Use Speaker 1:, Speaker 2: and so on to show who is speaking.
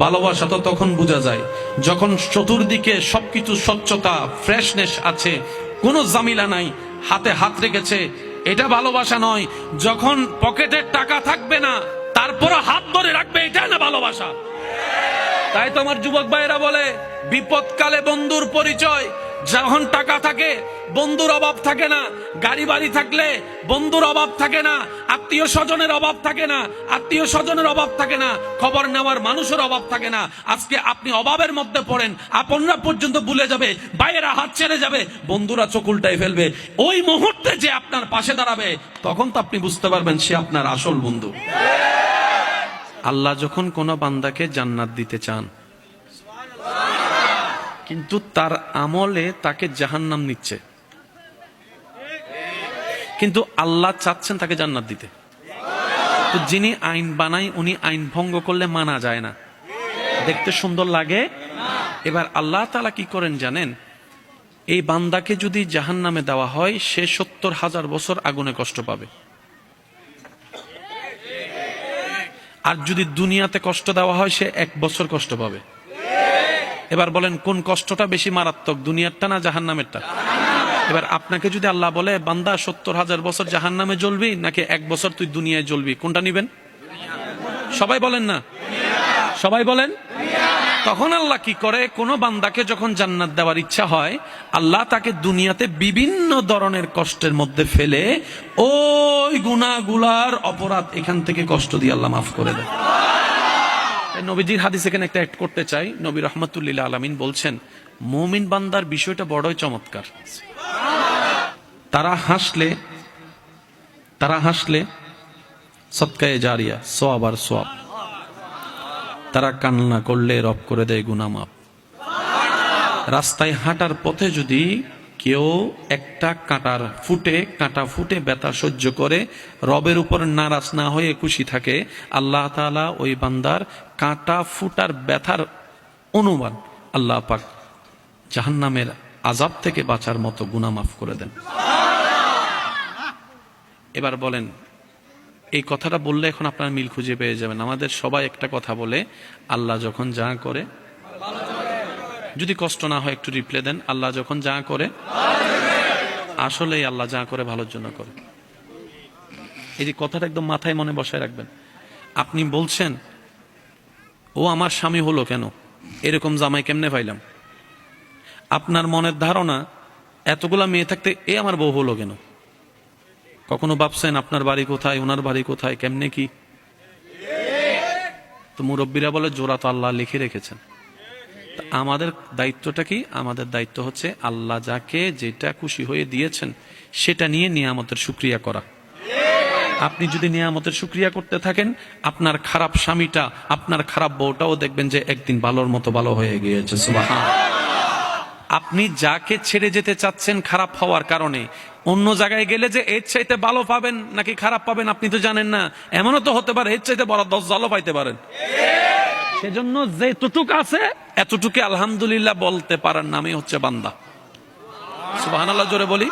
Speaker 1: ভালোবাসা তো তখন বোঝা যায় যখন চতুর্দিকে সবকিছু স্বচ্ছতা, ফ্রেশনেস আছে, কোনো জামিলা নাই, হাতে হাত রেখেছে, এটা ভালোবাসা নয়। যখন পকেটে টাকা থাকবে না তারপরে হাত ধরে রাখবে, এটা না ভালোবাসা। তাই তো আমার যুবক ভাইয়েরা বলে, বিপদকালে বন্ধুর পরিচয়। যখন টাকা থাকে বন্ধুর অভাব থাকে না, গাড়ি বাড়ি থাকলে বন্ধুর অভাব থাকে না, আত্মীয় স্বজনের অভাব থাকে না, আত্মীয় স্বজনের অভাব থাকে না, খবর নেওয়ার মানুষের অভাব থাকে না। আজকে আপনি অভাবের মধ্যে পড়েন, আপনরা পর্যন্ত ভুলে যাবে, ভাইয়েরা হাত ছেড়ে যাবে, বন্ধুরা চোখ উল্টাই ফেলবে। ওই মুহূর্তে যে আপনার পাশে দাঁড়াবে তখন তো আপনি বুঝতে পারবেন সে আপনার আসল বন্ধু। আল্লাহ যখন কোন বান্দাকে জান্নাত দিতে চান, কিন্তু তার আমলে তাকে জাহান্নাম নিচ্ছে, কিন্তু আল্লাহ চাচ্ছেন তাকে জান্নাত দিতে। তো যিনি আইন বানায় উনি আইন ভঙ্গ করলে মানা যায় না, দেখতে সুন্দর লাগে। এবার আল্লাহ তাআলা কি করেন জানেন? এই বান্দাকে যদি জাহান্নামে দেওয়া হয় সে ৭০,০০০ বছর আগুনে কষ্ট পাবে, আর যদি দুনিয়াতে কষ্ট দেওয়া হয় সে ১ বছর কষ্ট পাবে। এবার বলেন কোন কষ্টটা বেশি মারাত্মক, দুনিয়ারটা না জাহান্নামেরটা? এবার আপনাকে যদি আল্লাহ বলে বান্দা ৭০,০০০ বছর জাহান্নামে জ্বলবি নাকি ১ বছর তুই দুনিয়ায় জ্বলবি, কোনটা নিবেন? সবাই বলেন না, সবাই বলেন। তখন আল্লাহ কি করে, কোন বান্দাকে যখন জান্নাত দেওয়ার ইচ্ছা হয় আল্লাহ তাকে দুনিয়াতে বিভিন্ন ধরনের কষ্টের মধ্যে ফেলে ওই গুনাহগুলার অপরাধ এখান থেকে কষ্ট দিয়ে আল্লাহ মাফ করে দেয়। নবীজির হাদিস এখানে একটা অ্যাড করতে চাই। নবী রাহমাতুল্লিল আলামিন বলছেন মুমিন বান্দার বিষয়টা বড়ই চমৎকার। তারা হাসলে সদকায়ে জারিয়া, সওয়াব আর সওয়াব। তারা কান্না করলে রব করে দেয় গুনাহ মাফ। রাস্তায় হাঁটার পথে যদি কেউ একটা কাঁটা ফুটে ব্যথা সহ্য করে রবের উপর নারাজ না হয়ে খুশি থাকে, আল্লাহ তাআলা ওই বান্দার কাঁটা ফুটার ব্যথার অনুমান আল্লাহ পাক জাহান্নামের আযাব থেকে বাঁচার মতো গুনাহ মাফ করে দেন। এবার বলেন, এই কথাটা বললে এখন আপনারা মিল খুঁজে পেয়ে যাবেন। আমাদের সবাই একটা কথা বলে, আল্লাহ যখন যা করে, যদি কষ্ট না হয় একটু রিপ্লে দেন, আল্লাহ যখন যা করে আসলেই আল্লাহ যা করে ভালোর জন্য করে। এই যে কথাটা একদম মাথায় মনে বসায় রাখবেন। আপনি বলছেন ও আমার স্বামী হলো কেন, এরকম জামাই কেমনে পাইলাম? আপনার মনের ধারণা এতগুলা মেয়ে থাকতে এ আমার বউ হলো কেন? কখনো ভাবছেন আপনার বাড়ি কোথায়, ওনার বাড়ি কোথায়, কেমনে কি? তো মুরব্বীরা বলে জোড়া তো আল্লাহ লিখে রেখেছেন। আমাদের দায়িত্বটা কি? আমাদের দায়িত্ব হচ্ছে আল্লাহ যাকে যেটা খুশি হয়ে দিয়েছেন সেটা নিয়ে নিয়ামতের শুকরিয়া করা। আপনি যদি নিয়ামতের শুকরিয়া করতে থাকেন, আপনার খারাপ স্বামীটা, আপনার খারাপ বউটাও দেখবেন যে একদিন ভালোর মতো ভালো হয়ে গিয়েছে। সুবহানাল্লাহ। আপনি যাকে ছেড়ে যেতে চাচ্ছেন খারাপ হওয়ার কারণে, অন্য জায়গায় গেলে যে এর চাইতে ভালো পাবেন নাকি খারাপ পাবেন আপনি তো জানেন না। এমনও তো হতে পারে এর চাইতে বড় 10 জালও পাইতে পারেন। সেজন্য যেটুক আছে এতটুকু আলহামদুলিল্লাহ বলতে পারার নামই হচ্ছে বান্দা। সুবহানাল্লাহ জোরে বলি।